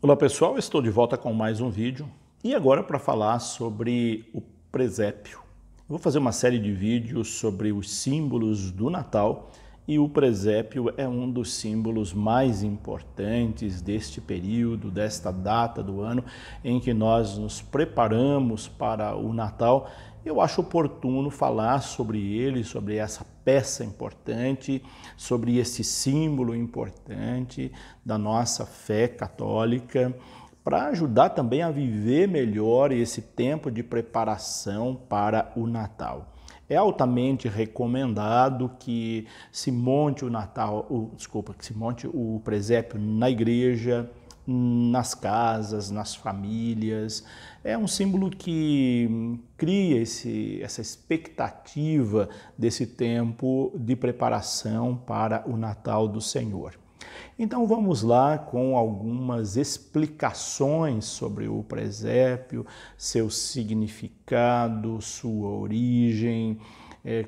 Olá pessoal, estou de volta com mais um vídeo e agora para falar sobre o presépio. Eu vou fazer uma série de vídeos sobre os símbolos do Natal e o presépio é um dos símbolos mais importantes deste período, desta data do ano em que nós nos preparamos para o Natal. Eu acho oportuno falar sobre ele, sobre essa peça importante, sobre esse símbolo importante da nossa fé católica, para ajudar também a viver melhor esse tempo de preparação para o Natal. É altamente recomendado que se monte que se monte o presépio na igreja, nas casas, nas famílias. É um símbolo que cria essa expectativa desse tempo de preparação para o Natal do Senhor. Então vamos lá com algumas explicações sobre o presépio, seu significado, sua origem,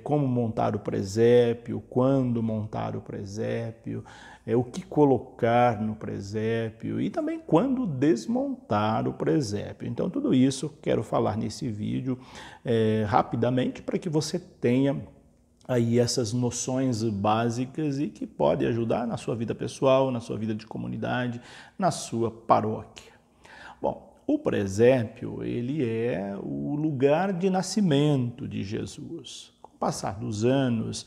como montar o presépio, quando montar o presépio, o que colocar no presépio e também quando desmontar o presépio. Então tudo isso quero falar nesse vídeo rapidamente para que você tenha aí essas noções básicas e que pode ajudar na sua vida pessoal, na sua vida de comunidade, na sua paróquia. Bom, o presépio, ele é o lugar de nascimento de Jesus. Com o passar dos anos,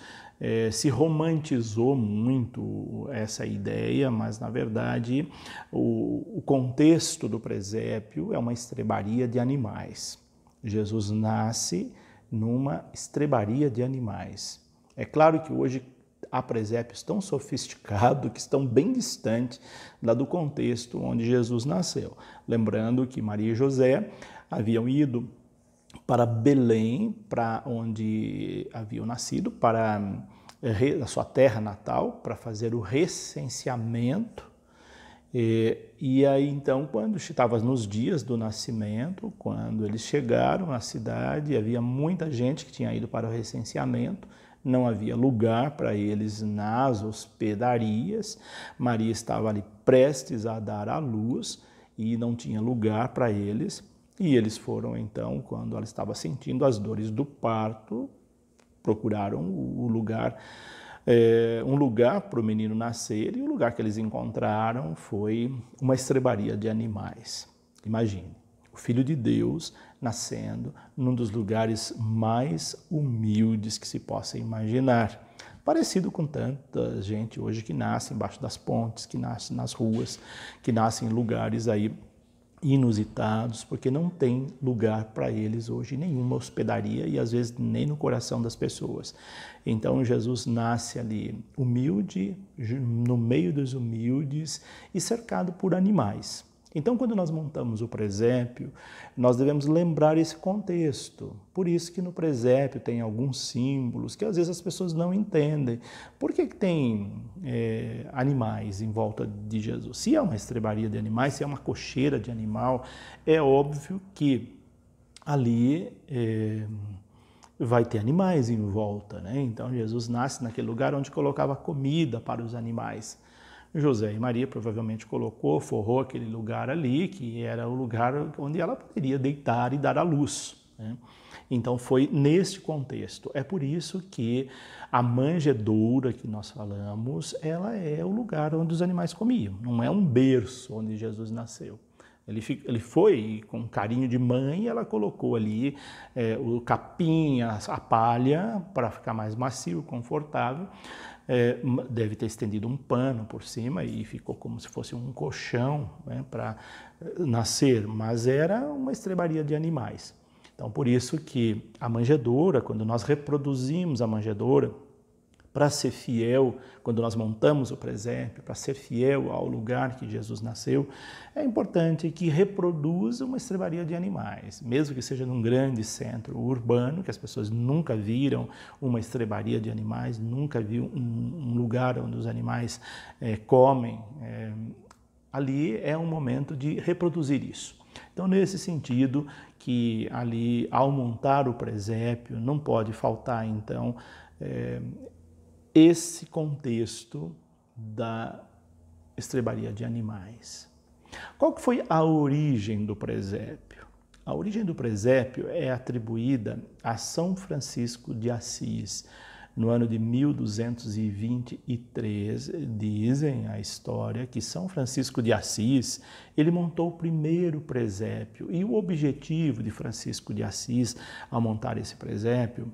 se romantizou muito essa ideia, mas na verdade o contexto do presépio é uma estrebaria de animais. Jesus nasce numa estrebaria de animais. É claro que hoje há presépios tão sofisticados que estão bem distantes lá do contexto onde Jesus nasceu. Lembrando que Maria e José haviam ido para Belém, para onde haviam nascido, para a sua terra natal, para fazer o recenseamento. E aí, então, quando estava nos dias do nascimento, quando eles chegaram na cidade, havia muita gente que tinha ido para o recenseamento, não havia lugar para eles nas hospedarias, Maria estava ali prestes a dar à luz e não tinha lugar para eles, e eles foram, então, quando ela estava sentindo as dores do parto, procuraram um lugar para o menino nascer, e o lugar que eles encontraram foi uma estrebaria de animais. Imagine, o Filho de Deus nascendo num dos lugares mais humildes que se possa imaginar. Parecido com tanta gente hoje que nasce embaixo das pontes, que nasce nas ruas, que nasce em lugares aí inusitados, porque não tem lugar para eles hoje, nenhuma hospedaria e às vezes nem no coração das pessoas. Então Jesus nasce ali humilde, no meio dos humildes e cercado por animais. Então, quando nós montamos o presépio, nós devemos lembrar esse contexto. Por isso que no presépio tem alguns símbolos que às vezes as pessoas não entendem. Por que tem animais em volta de Jesus? Se é uma estrebaria de animais, se é uma cocheira de animal, é óbvio que ali vai ter animais em volta, né? Então, Jesus nasce naquele lugar onde colocava comida para os animais. José e Maria provavelmente forrou aquele lugar ali, que era o lugar onde ela poderia deitar e dar à luz, né? Então foi neste contexto. É por isso que a manjedoura que nós falamos, ela é o lugar onde os animais comiam, não é um berço onde Jesus nasceu. Ele foi com carinho de mãe, ela colocou ali o capim, a palha, para ficar mais macio, confortável. Deve ter estendido um pano por cima e ficou como se fosse um colchão, né, para nascer, mas era uma estrebaria de animais. Então, por isso que a manjedoura, quando nós reproduzimos a manjedoura, para ser fiel, quando nós montamos o presépio, para ser fiel ao lugar que Jesus nasceu, é importante que reproduza uma estrebaria de animais, mesmo que seja num grande centro urbano, que as pessoas nunca viram uma estrebaria de animais, nunca viram um lugar onde os animais comem. Ali é um momento de reproduzir isso. Então, nesse sentido, que ali, ao montar o presépio, não pode faltar, então, esse contexto da estrebaria de animais. Qual que foi a origem do presépio? A origem do presépio é atribuída a São Francisco de Assis. No ano de 1223, dizem a história que São Francisco de Assis, ele montou o primeiro presépio. E o objetivo de Francisco de Assis ao montar esse presépio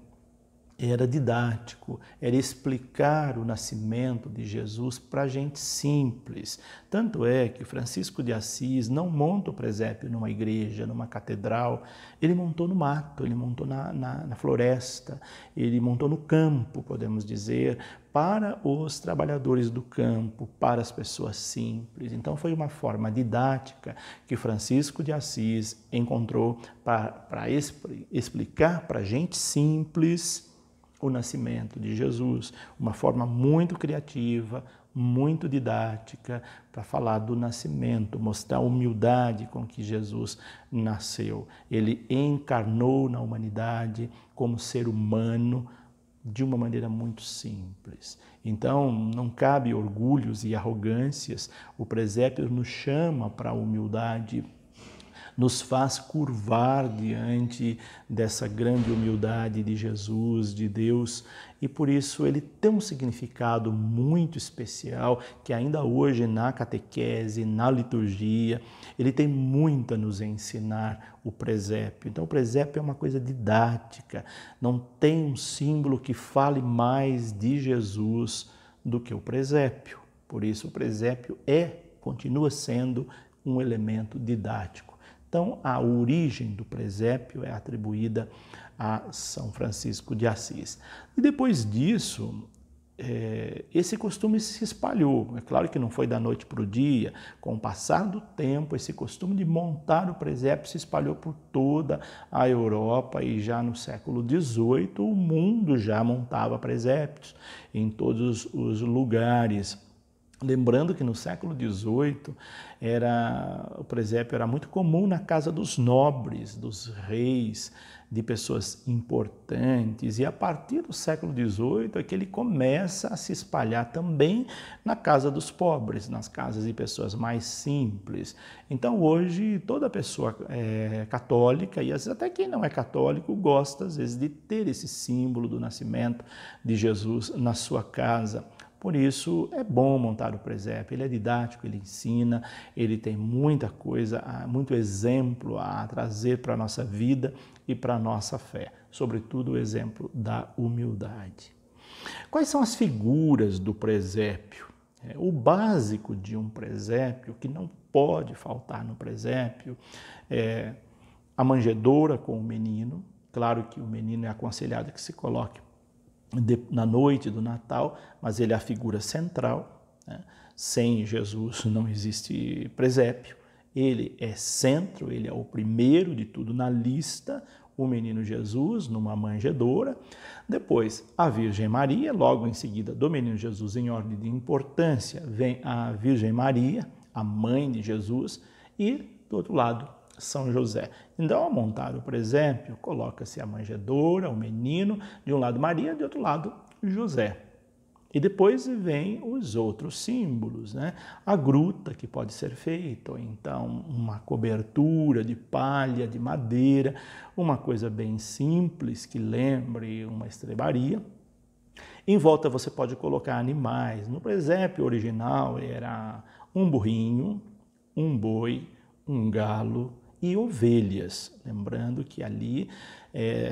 era didático, era explicar o nascimento de Jesus para gente simples. Tanto é que Francisco de Assis não monta o presépio numa igreja, numa catedral, ele montou no mato, ele montou na floresta, ele montou no campo, podemos dizer, para os trabalhadores do campo, para as pessoas simples. Então foi uma forma didática que Francisco de Assis encontrou para explicar para gente simples o nascimento de Jesus, uma forma muito criativa, muito didática para falar do nascimento, mostrar a humildade com que Jesus nasceu. Ele encarnou na humanidade como ser humano de uma maneira muito simples. Então, não cabe orgulhos e arrogâncias, o presépio nos chama para a humildade, nos faz curvar diante dessa grande humildade de Jesus, de Deus, e por isso ele tem um significado muito especial que ainda hoje na catequese, na liturgia, ele tem muito a nos ensinar, o presépio. Então o presépio é uma coisa didática, não tem um símbolo que fale mais de Jesus do que o presépio. Por isso o presépio continua sendo um elemento didático. Então, a origem do presépio é atribuída a São Francisco de Assis. E depois disso, esse costume se espalhou. É claro que não foi da noite para o dia. Com o passar do tempo, esse costume de montar o presépio se espalhou por toda a Europa e já no século XVIII o mundo já montava presépios em todos os lugares. Lembrando que no século XVIII o presépio era muito comum na casa dos nobres, dos reis, de pessoas importantes, e a partir do século XVIII é que ele começa a se espalhar também na casa dos pobres, nas casas de pessoas mais simples. Então hoje toda pessoa católica, e às vezes até quem não é católico, gosta às vezes de ter esse símbolo do nascimento de Jesus na sua casa. Por isso é bom montar o presépio, ele é didático, ele ensina, ele tem muita coisa, muito exemplo a trazer para a nossa vida e para a nossa fé, sobretudo o exemplo da humildade. Quais são as figuras do presépio? O básico de um presépio, que não pode faltar no presépio, é a manjedoura com o menino. Claro que o menino é aconselhado que se coloque na noite do Natal, mas ele é a figura central, né? Sem Jesus não existe presépio, ele é centro, ele é o primeiro de tudo na lista, o menino Jesus numa manjedoura, depois a Virgem Maria, logo em seguida do menino Jesus em ordem de importância, vem a Virgem Maria, a mãe de Jesus, e do outro lado São José. Então, ao montar o presépio, coloca-se a manjedoura, o menino, de um lado Maria, de outro lado José. E depois vem os outros símbolos, né? A gruta que pode ser feita, ou então uma cobertura de palha, de madeira, uma coisa bem simples que lembre uma estrebaria. Em volta você pode colocar animais. No presépio original era um burrinho, um boi, um galo e ovelhas, lembrando que ali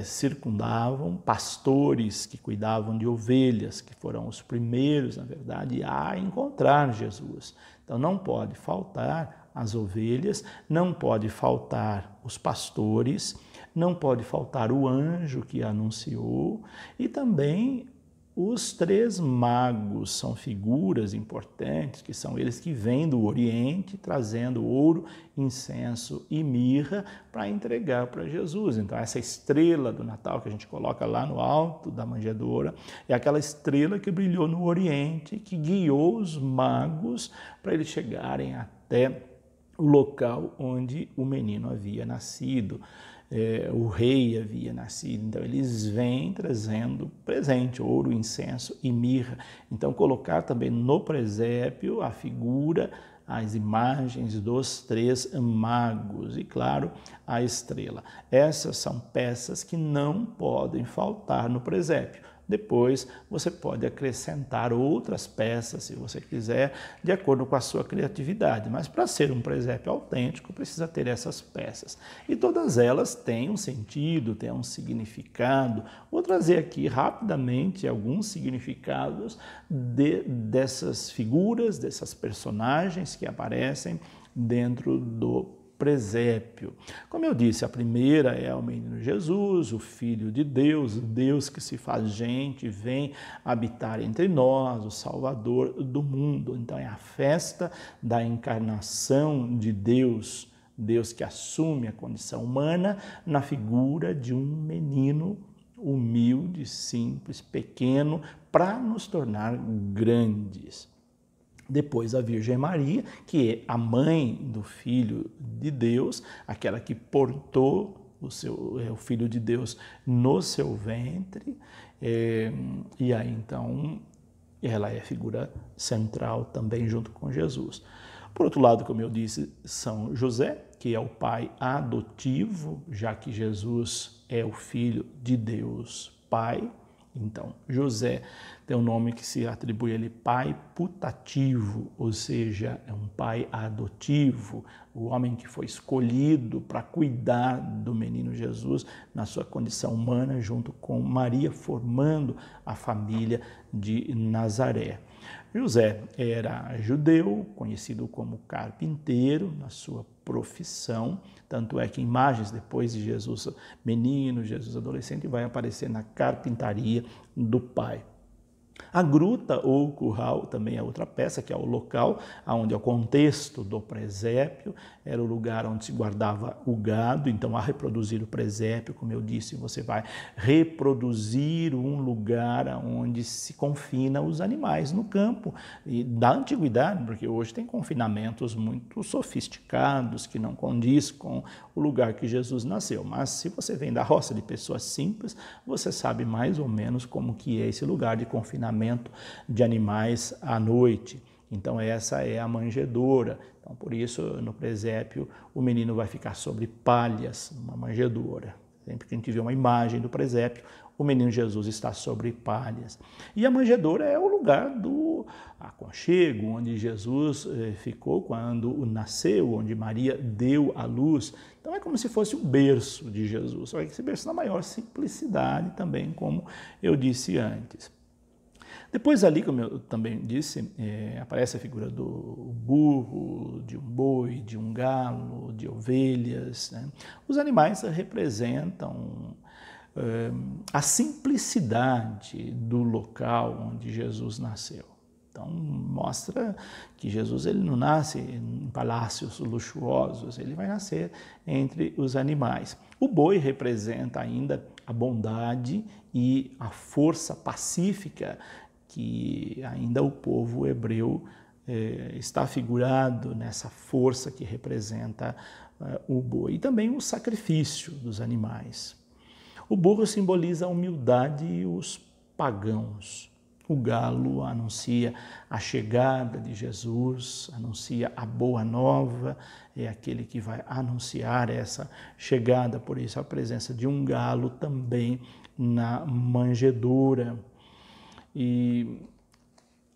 circundavam pastores que cuidavam de ovelhas, que foram os primeiros, na verdade, a encontrar Jesus. Então não pode faltar as ovelhas, não pode faltar os pastores, não pode faltar o anjo que anunciou e também os três magos são figuras importantes, que são eles que vêm do Oriente trazendo ouro, incenso e mirra para entregar para Jesus. Então essa estrela do Natal que a gente coloca lá no alto da manjedoura é aquela estrela que brilhou no Oriente, que guiou os magos para eles chegarem até o local onde o menino havia nascido. O rei havia nascido, então eles vêm trazendo presente, ouro, incenso e mirra. Então colocar também no presépio a figura as imagens dos 3 magos e, claro, a estrela. Essas são peças que não podem faltar no presépio. Depois você pode acrescentar outras peças, se você quiser, de acordo com a sua criatividade. Mas para ser um presépio autêntico, precisa ter essas peças. E todas elas têm um sentido, têm um significado. Vou trazer aqui rapidamente alguns significados dessas figuras, dessas personagens que aparecem dentro do presépio. Como eu disse, a primeira é o menino Jesus, o Filho de Deus, Deus que se faz gente, vem habitar entre nós, o Salvador do mundo. Então é a festa da encarnação de Deus, Deus que assume a condição humana na figura de um menino humilde, simples, pequeno, para nos tornar grandes. Depois a Virgem Maria, que é a mãe do Filho de Deus, aquela que portou o Filho de Deus no seu ventre, e aí então ela é figura central também junto com Jesus. Por outro lado, como eu disse, São José, que é o pai adotivo, já que Jesus é o Filho de Deus Pai. Então, José tem um nome que se atribui a ele pai putativo, ou seja, é um pai adotivo, o homem que foi escolhido para cuidar do menino Jesus na sua condição humana, junto com Maria, formando a família de Nazaré. José era judeu, conhecido como carpinteiro na sua profissão, tanto é que imagens depois de Jesus menino, Jesus adolescente, vai aparecer na carpintaria do pai. A gruta ou curral também é outra peça, que é o local onde é o contexto do presépio, era o lugar onde se guardava o gado. Então, a reproduzir o presépio, como eu disse, você vai reproduzir um lugar onde se confina os animais no campo. E da antiguidade, porque hoje tem confinamentos muito sofisticados que não condiz com o lugar que Jesus nasceu. Mas se você vem da roça de pessoas simples, você sabe mais ou menos como que é esse lugar de confinamento de animais à noite. Então essa é a manjedoura. Então por isso no presépio o menino vai ficar sobre palhas, uma manjedoura. Sempre que a gente vê uma imagem do presépio, o menino Jesus está sobre palhas. E a manjedoura é o lugar do aconchego, onde Jesus ficou quando nasceu, onde Maria deu à luz. Então é como se fosse o berço de Jesus, só que esse berço na maior simplicidade também, como eu disse antes. Depois ali, como eu também disse, aparece a figura do burro, de um boi, de um galo, de ovelhas, né? Os animais representam a simplicidade do local onde Jesus nasceu. Então, mostra que Jesus ele não nasce em palácios luxuosos, ele vai nascer entre os animais. O boi representa ainda a bondade e a força pacífica que ainda o povo hebreu está figurado nessa força que representa o boi. E também o sacrifício dos animais. O burro simboliza a humildade e os pagãos. O galo anuncia a chegada de Jesus, anuncia a boa nova, é aquele que vai anunciar essa chegada, por isso a presença de um galo também na manjedoura. E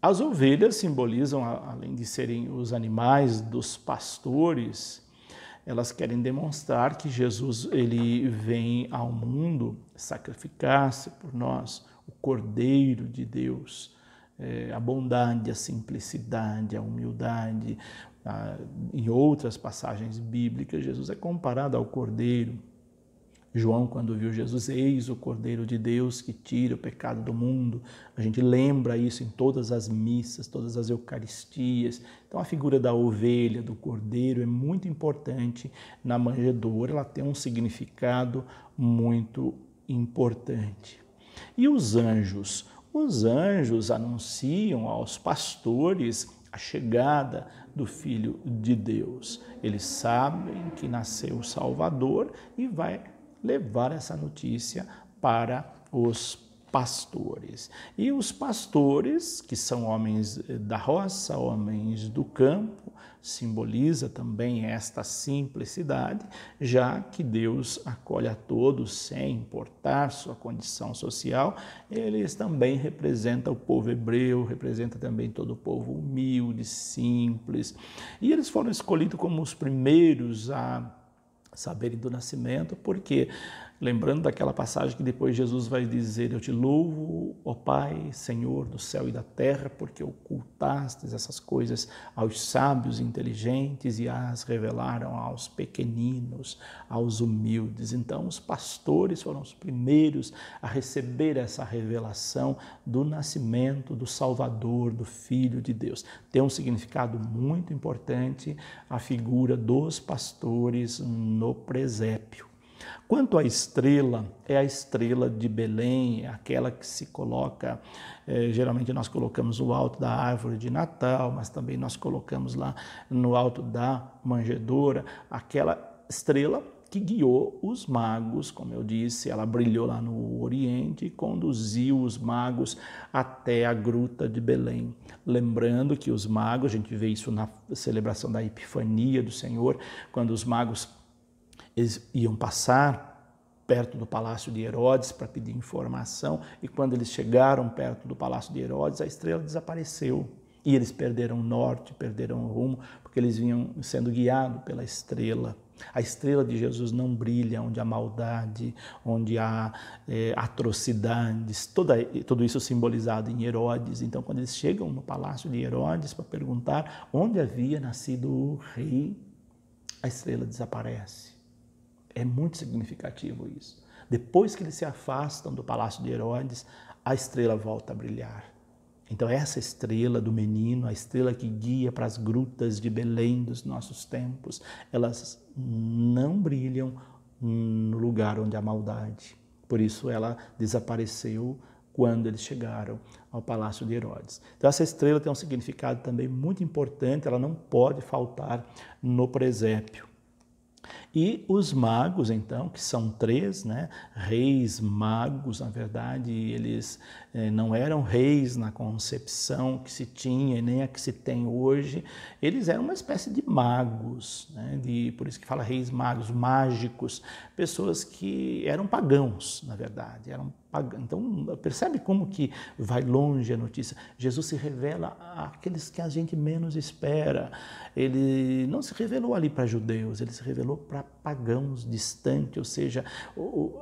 as ovelhas simbolizam, além de serem os animais dos pastores, elas querem demonstrar que Jesus ele vem ao mundo sacrificar-se por nós, o Cordeiro de Deus, a bondade, a simplicidade, a humildade. Em outras passagens bíblicas, Jesus é comparado ao Cordeiro. João, quando viu Jesus, eis o Cordeiro de Deus que tira o pecado do mundo. A gente lembra isso em todas as missas, todas as eucaristias. Então a figura da ovelha, do cordeiro é muito importante na manjedoura, ela tem um significado muito importante. E os anjos? Os anjos anunciam aos pastores a chegada do Filho de Deus. Eles sabem que nasceu o Salvador e vai levar essa notícia para os pastores. E os pastores, que são homens da roça, homens do campo, simboliza também esta simplicidade, já que Deus acolhe a todos sem importar sua condição social. Eles também representam o povo hebreu, representa também todo o povo humilde, simples. E eles foram escolhidos como os primeiros a saberem do nascimento, porque, lembrando daquela passagem que depois Jesus vai dizer: eu te louvo, ó Pai, Senhor do céu e da terra, porque ocultastes essas coisas aos sábios e inteligentes e as revelaram aos pequeninos, aos humildes. Então, os pastores foram os primeiros a receber essa revelação do nascimento do Salvador, do Filho de Deus. Tem um significado muito importante a figura dos pastores no presépio. Quanto à estrela, é a estrela de Belém, aquela que se coloca, geralmente nós colocamos no alto da árvore de Natal, mas também nós colocamos lá no alto da manjedoura, aquela estrela que guiou os magos, como eu disse, ela brilhou lá no Oriente e conduziu os magos até a gruta de Belém. Lembrando que os magos, a gente vê isso na celebração da Epifania do Senhor, quando os magos eles iam passar perto do palácio de Herodes para pedir informação, e quando eles chegaram perto do palácio de Herodes, a estrela desapareceu. E eles perderam o norte, perderam o rumo, porque eles vinham sendo guiados pela estrela. A estrela de Jesus não brilha onde há maldade, onde há atrocidades, tudo isso simbolizado em Herodes. Então, quando eles chegam no palácio de Herodes para perguntar onde havia nascido o rei, a estrela desaparece. É muito significativo isso. Depois que eles se afastam do palácio de Herodes, a estrela volta a brilhar. Então essa estrela do menino, a estrela que guia para as grutas de Belém dos nossos tempos, elas não brilham no lugar onde há maldade. Por isso ela desapareceu quando eles chegaram ao palácio de Herodes. Então essa estrela tem um significado também muito importante, ela não pode faltar no presépio. E os magos, então, que são três, né? Reis magos, na verdade, eles não eram reis na concepção que se tinha, nem a que se tem hoje. Eles eram uma espécie de magos, né? Por isso que fala reis magos, mágicos, pessoas que eram pagãos, na verdade, eram pagãos. Então, percebe como que vai longe a notícia. Jesus se revela àqueles que a gente menos espera. Ele não se revelou ali para judeus, ele se revelou para pagãos distantes, ou seja,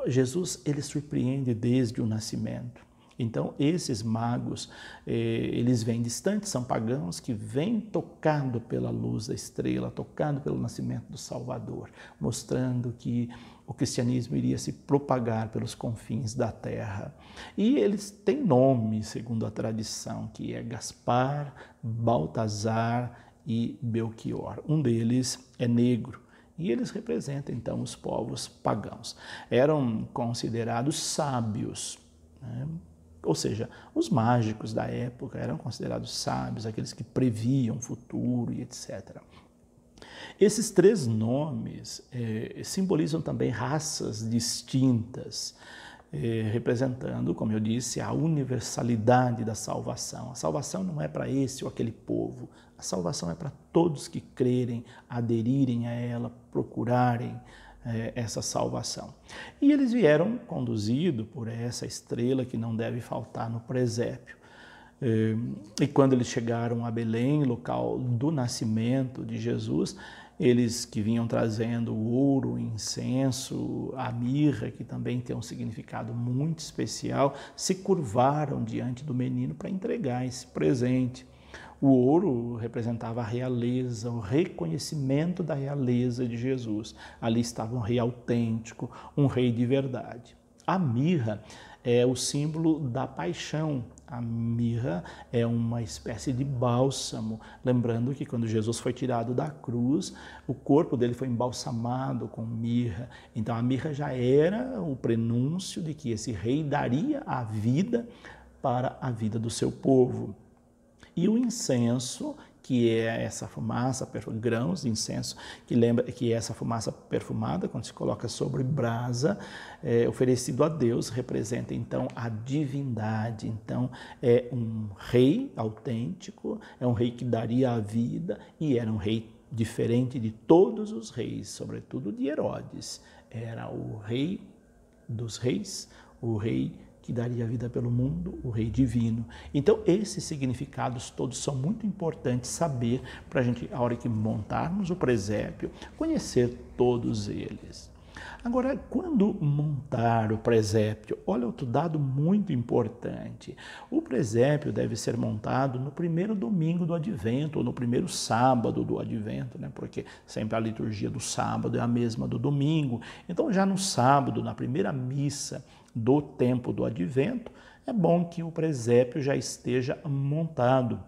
Jesus ele surpreende desde o nascimento. Então esses magos, eles vêm distantes, são pagãos que vêm tocado pela luz da estrela, tocado pelo nascimento do Salvador, mostrando que o cristianismo iria se propagar pelos confins da terra. E eles têm nome, segundo a tradição, que é Gaspar, Baltazar e Belchior. Um deles é negro. E eles representam, então, os povos pagãos. Eram considerados sábios, né? Ou seja, os mágicos da época eram considerados sábios, aqueles que previam o futuro e etc. Esses três nomes simbolizam também raças distintas, representando, como eu disse, a universalidade da salvação. A salvação não é para esse ou aquele povo, a salvação é para todos que crerem, aderirem a ela, procurarem essa salvação. E eles vieram conduzidos por essa estrela que não deve faltar no presépio. E quando eles chegaram a Belém, local do nascimento de Jesus, eles que vinham trazendo o ouro, o incenso, a mirra, que também tem um significado muito especial, se curvaram diante do menino para entregar esse presente. O ouro representava a realeza, o reconhecimento da realeza de Jesus. Ali estava um rei autêntico, um rei de verdade. A mirra é o símbolo da paixão. A mirra é uma espécie de bálsamo, lembrando que quando Jesus foi tirado da cruz, o corpo dele foi embalsamado com mirra. Então a mirra já era o prenúncio de que esse rei daria a vida para a vida do seu povo. E o incenso, que é essa fumaça, grãos de incenso, que lembra que essa fumaça perfumada, quando se coloca sobre brasa, oferecido a Deus, representa então a divindade. Então é um rei autêntico, é um rei que daria a vida e era um rei diferente de todos os reis, sobretudo de Herodes. Era o rei dos reis, o rei que daria a vida pelo mundo, o rei divino. Então, esses significados todos são muito importantes saber para a gente, a hora que montarmos o presépio, conhecer todos eles. Agora, quando montar o presépio? Olha outro dado muito importante. O presépio deve ser montado no primeiro domingo do Advento, ou no primeiro sábado do Advento, né? Porque sempre a liturgia do sábado é a mesma do domingo. Então, já no sábado, na primeira missa do tempo do Advento, é bom que o presépio já esteja montado.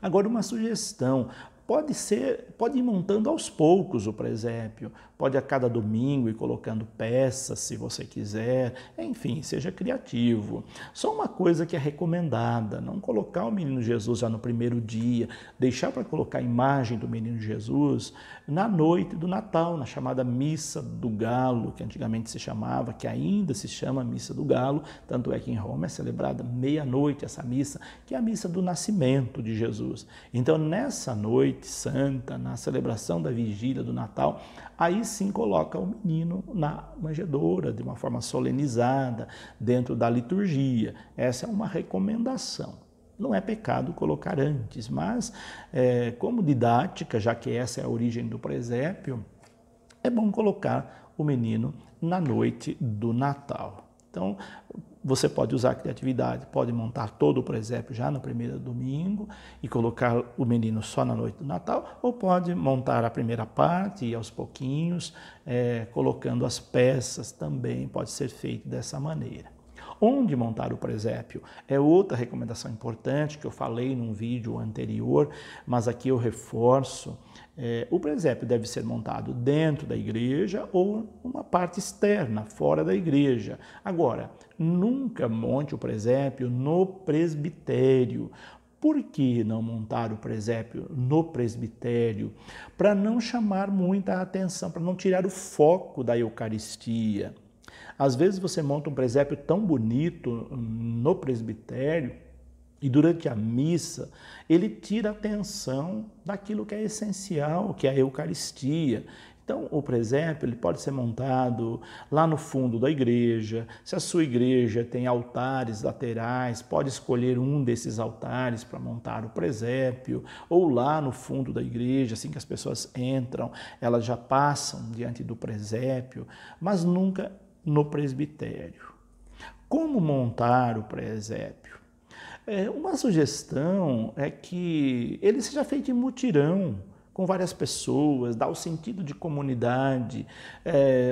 Agora, uma sugestão. Pode ir montando aos poucos o presépio, pode a cada domingo ir colocando peças, se você quiser, enfim, seja criativo. Só uma coisa que é recomendada, não colocar o menino Jesus já no primeiro dia, deixar para colocar a imagem do menino Jesus na noite do Natal, na chamada Missa do Galo, que antigamente se chamava, que ainda se chama Missa do Galo, tanto é que em Roma é celebrada meia-noite essa missa, que é a missa do nascimento de Jesus. Então, nessa noite santa, na celebração da vigília do Natal, aí sim coloca o menino na manjedoura, de uma forma solenizada, dentro da liturgia. Essa é uma recomendação. Não é pecado colocar antes, mas como didática, já que essa é a origem do presépio, é bom colocar o menino na noite do Natal. Então, você pode usar a criatividade, pode montar todo o presépio já no primeiro domingo e colocar o menino só na noite do Natal, ou pode montar a primeira parte e aos pouquinhos, colocando as peças também, pode ser feito dessa maneira. Onde montar o presépio? É outra recomendação importante que eu falei num vídeo anterior, mas aqui eu reforço. O presépio deve ser montado dentro da igreja ou uma parte externa, fora da igreja. Agora, nunca monte o presépio no presbitério. Por que não montar o presépio no presbitério? Para não chamar muita atenção, para não tirar o foco da Eucaristia. Às vezes você monta um presépio tão bonito no presbitério e durante a missa ele tira a atenção daquilo que é essencial, que é a Eucaristia. Então o presépio ele pode ser montado lá no fundo da igreja. Se a sua igreja tem altares laterais, pode escolher um desses altares para montar o presépio, ou lá no fundo da igreja, assim que as pessoas entram, elas já passam diante do presépio, mas nunca no presbitério. Como montar o presépio? Uma sugestão é que ele seja feito em mutirão, com várias pessoas, dá o sentido de comunidade.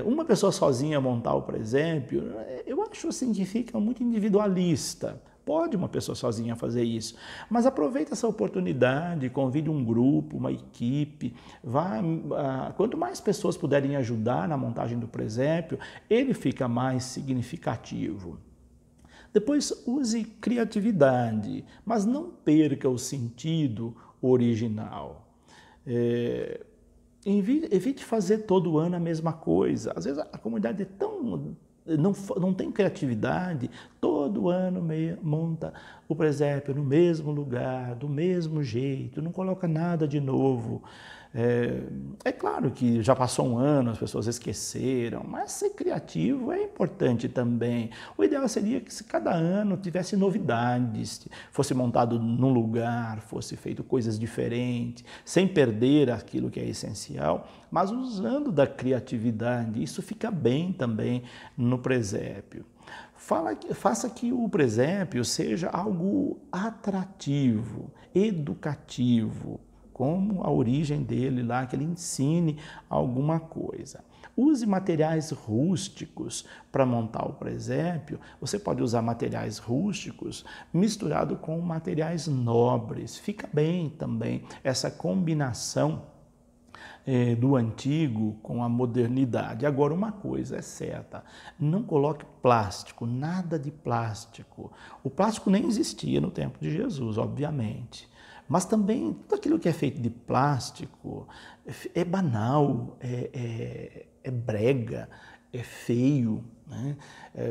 Uma pessoa sozinha montar o presépio, eu acho assim que fica muito individualista. Pode uma pessoa sozinha fazer isso, mas aproveite essa oportunidade, convide um grupo, uma equipe, quanto mais pessoas puderem ajudar na montagem do presépio, ele fica mais significativo. Depois use criatividade, mas não perca o sentido original. Evite fazer todo ano a mesma coisa. Às vezes a comunidade é tão... Não tem criatividade, todo ano monta o presépio no mesmo lugar, do mesmo jeito, não coloca nada de novo. É claro que já passou um ano, as pessoas esqueceram, mas ser criativo é importante também. O ideal seria que se cada ano tivesse novidades, fosse montado num lugar, fosse feito coisas diferentes, sem perder aquilo que é essencial, mas usando da criatividade. Isso fica bem também no presépio. Faça que o presépio seja algo atrativo, educativo, como a origem dele lá, que ele ensine alguma coisa. Use materiais rústicos para montar o presépio. Você pode usar materiais rústicos misturado com materiais nobres. Fica bem também essa combinação do antigo com a modernidade. Agora, uma coisa é certa, não coloque plástico, nada de plástico. O plástico nem existia no tempo de Jesus, obviamente. Mas também tudo aquilo que é feito de plástico é banal, é brega, é feio, né?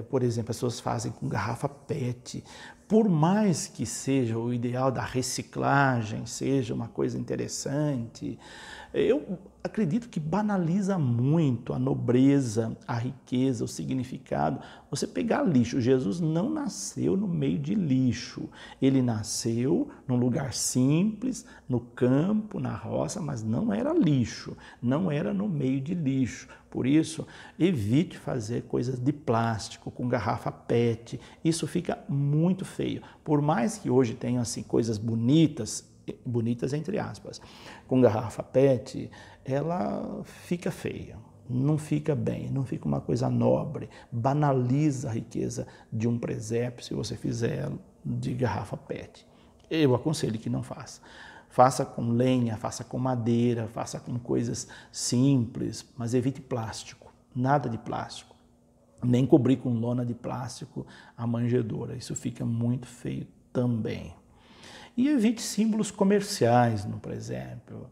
Por exemplo, as pessoas fazem com garrafa PET. Por mais que seja o ideal da reciclagem, seja uma coisa interessante, eu acredito que banaliza muito a nobreza, a riqueza, o significado. Você pegar lixo, Jesus não nasceu no meio de lixo. Ele nasceu num lugar simples, no campo, na roça, mas não era lixo, não era no meio de lixo. Por isso, evite fazer coisas de plástico, com garrafa PET. Isso fica muito feio. Por mais que hoje tenham assim, coisas bonitas entre aspas, com garrafa PET, ela fica feia, não fica bem, não fica uma coisa nobre, banaliza a riqueza de um presépio se você fizer de garrafa PET. Eu aconselho que não faça. Faça com lenha, faça com madeira, faça com coisas simples, mas evite plástico, nada de plástico. Nem cobrir com lona de plástico a manjedoura, isso fica muito feio também. E evite símbolos comerciais no presépio.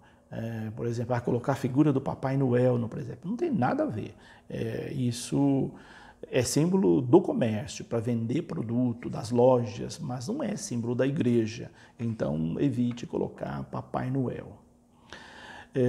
Por exemplo, colocar a figura do Papai Noel no presépio. Não tem nada a ver. Isso é símbolo do comércio, para vender produto das lojas, mas não é símbolo da igreja. Então, evite colocar Papai Noel.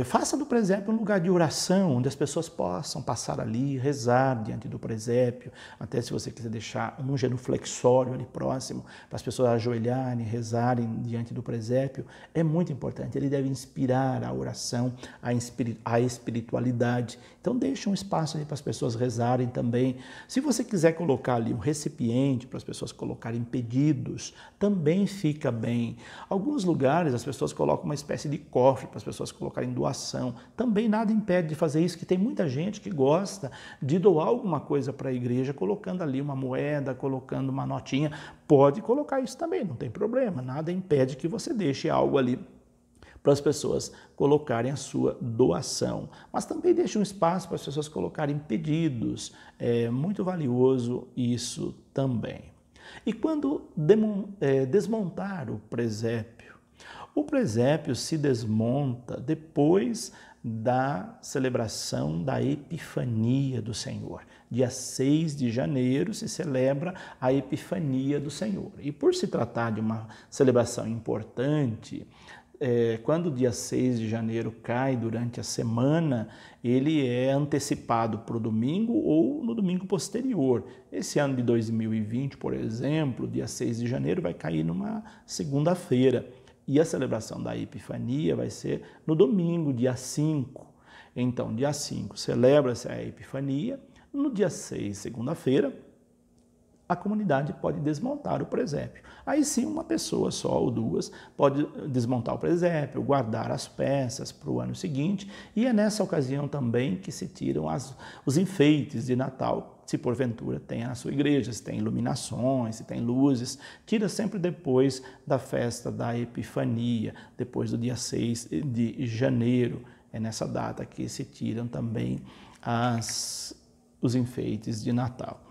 Faça do presépio um lugar de oração, onde as pessoas possam passar ali, rezar diante do presépio, até se você quiser deixar um genuflexório ali próximo, para as pessoas ajoelharem, rezarem diante do presépio, é muito importante. Ele deve inspirar a oração, a espiritualidade. Então deixe um espaço ali para as pessoas rezarem também. Se você quiser colocar ali um recipiente para as pessoas colocarem pedidos, também fica bem. Alguns lugares as pessoas colocam uma espécie de cofre para as pessoas colocarem doação. Também nada impede de fazer isso, que tem muita gente que gosta de doar alguma coisa para a igreja, colocando ali uma moeda, colocando uma notinha. Pode colocar isso também, não tem problema. Nada impede que você deixe algo ali para as pessoas colocarem a sua doação. Mas também deixe um espaço para as pessoas colocarem pedidos. É muito valioso isso também. E quando desmontar o presépio? O presépio se desmonta depois da celebração da Epifania do Senhor. Dia 6 de janeiro se celebra a Epifania do Senhor. E por se tratar de uma celebração importante, quando o dia 6 de janeiro cai durante a semana, ele é antecipado para o domingo ou no domingo posterior. Esse ano de 2020, por exemplo, dia 6 de janeiro vai cair numa segunda-feira. E a celebração da Epifania vai ser no domingo, dia 5. Então, dia 5 celebra-se a Epifania. No dia 6, segunda-feira, a comunidade pode desmontar o presépio. Aí sim, uma pessoa só ou duas pode desmontar o presépio, guardar as peças para o ano seguinte. E é nessa ocasião também que se tiram os enfeites de Natal, se porventura tem na sua igreja, se tem iluminações, se tem luzes. Tira sempre depois da festa da Epifania, depois do dia 6 de janeiro. É nessa data que se tiram também os enfeites de Natal.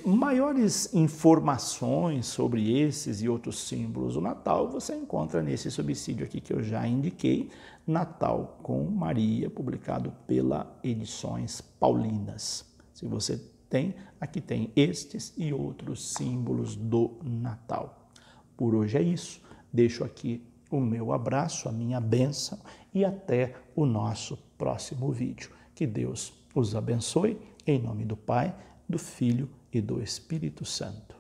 Maiores informações sobre esses e outros símbolos do Natal você encontra nesse subsídio aqui que eu já indiquei, Natal com Maria, publicado pela Edições Paulinas. Se você tem, aqui tem estes e outros símbolos do Natal. Por hoje é isso. Deixo aqui o meu abraço, a minha bênção e até o nosso próximo vídeo. Que Deus os abençoe, em nome do Pai, do Filho e do Espírito Santo.